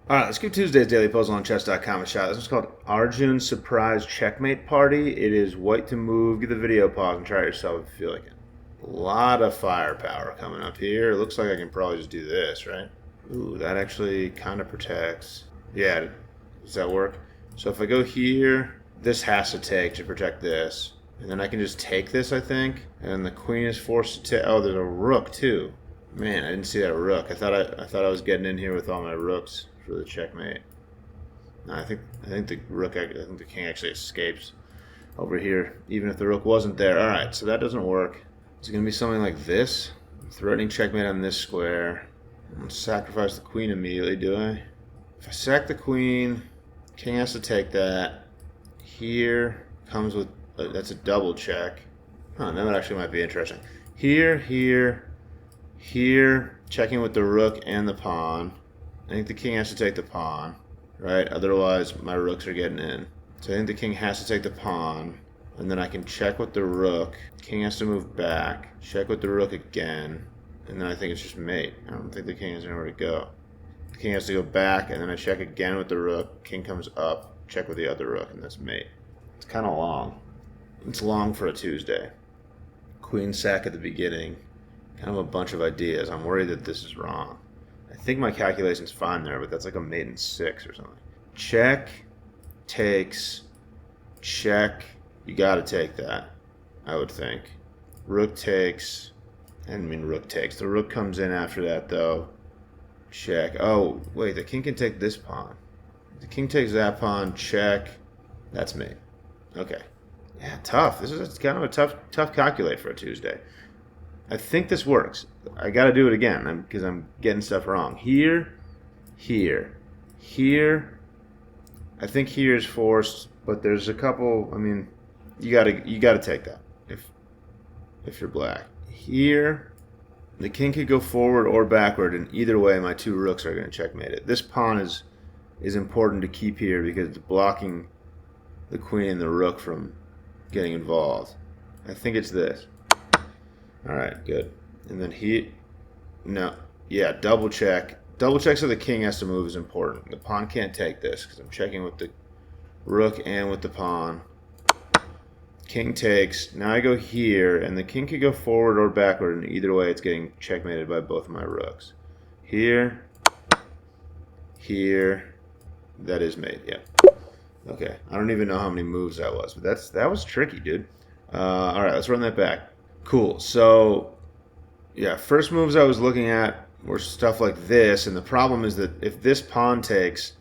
Alright, let's give Tuesday's Daily Puzzle on chess.com a shot. This is called Arjun Surprise Checkmate Party. It is white to move. Give the video a pause and try it yourself if you feel like it. A lot of firepower coming up here. It looks like I can probably just do this, right? Ooh, that actually kind of protects. Yeah, does that work? So if I go here, this has to take to protect this. And then I can just take this, I think. And the queen is forced to take. Oh, there's a rook too. Man, I didn't see that rook. I thought I was getting in here with all my rooks for the checkmate. No, I think the rook. I think the king actually escapes over here, even if the rook wasn't there. All right, so that doesn't work. Is it gonna be something like this? Threatening checkmate on this square. I'm gonna sacrifice the queen immediately, do I? If I sack the queen, king has to take that. Here comes with that's a double check. Oh, that actually might be interesting. Here, checking with the rook and the pawn. I think the king has to take the pawn, right? Otherwise, my rooks are getting in. So I think the king has to take the pawn, and then I can check with the rook. King has to move back, check with the rook again, and then I think it's just mate. I don't think the king has anywhere to go. The king has to go back, and then I check again with the rook. King comes up, check with the other rook, and that's mate. It's kind of long. It's long for a Tuesday. Queen sack at the beginning. Kind of a bunch of ideas. I'm worried that this is wrong. I think my calculation's fine there, but that's like a mate in 6 or something. Check, takes, check. You gotta take that, I would think. Rook takes. I didn't mean rook takes. The rook comes in after that, though. Check. Oh, wait, the king can take this pawn. The king takes that pawn, check. That's mate. Okay. Yeah, tough. This is kind of a tough calculate for a Tuesday. I think this works. I got to do it again because I'm getting stuff wrong. Here. I think here is forced, but there's a couple. I mean, you got to take that if you're black. Here, the king could go forward or backward, and either way, my two rooks are going to checkmate it. This pawn is important to keep here because it's blocking the queen and the rook from getting involved. I think it's this. Alright, good. And then double check. Double check so the king has to move is important. The pawn can't take this because I'm checking with the rook and with the pawn. King takes. Now I go here, and the king could go forward or backward, and either way it's getting checkmated by both of my rooks. Here. That is mate, yeah. Okay, I don't even know how many moves that was, but that was tricky, dude. Alright, let's run that back. Cool. So, yeah, first moves I was looking at were stuff like this, and the problem is that if this pawn takes,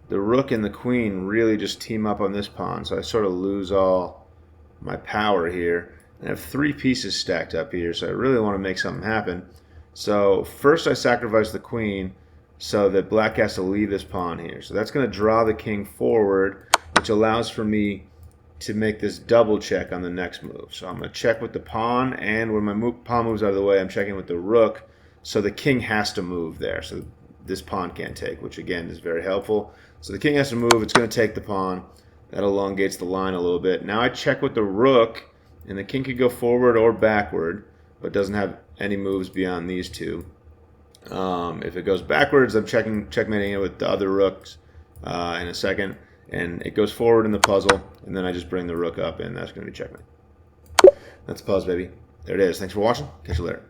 the rook and the queen really just team up on this pawn, so I sort of lose all my power here. And I have 3 pieces stacked up here, so I really want to make something happen. So first I sacrifice the queen so that black has to leave this pawn here. So that's going to draw the king forward, which allows for me to make this double check on the next move. So I'm going to check with the pawn, and when my pawn moves out of the way, I'm checking with the rook, so the king has to move there. So this pawn can't take, which again is very helpful. So the king has to move, it's going to take the pawn. That elongates the line a little bit. Now I check with the rook, and the king could go forward or backward, but doesn't have any moves beyond these two. If it goes backwards, I'm checkmating it with the other rooks in a second. And it goes forward in the puzzle, and then I just bring the rook up, and that's going to be checkmate. That's Puzz, baby. There it is. Thanks for watching. Catch you later.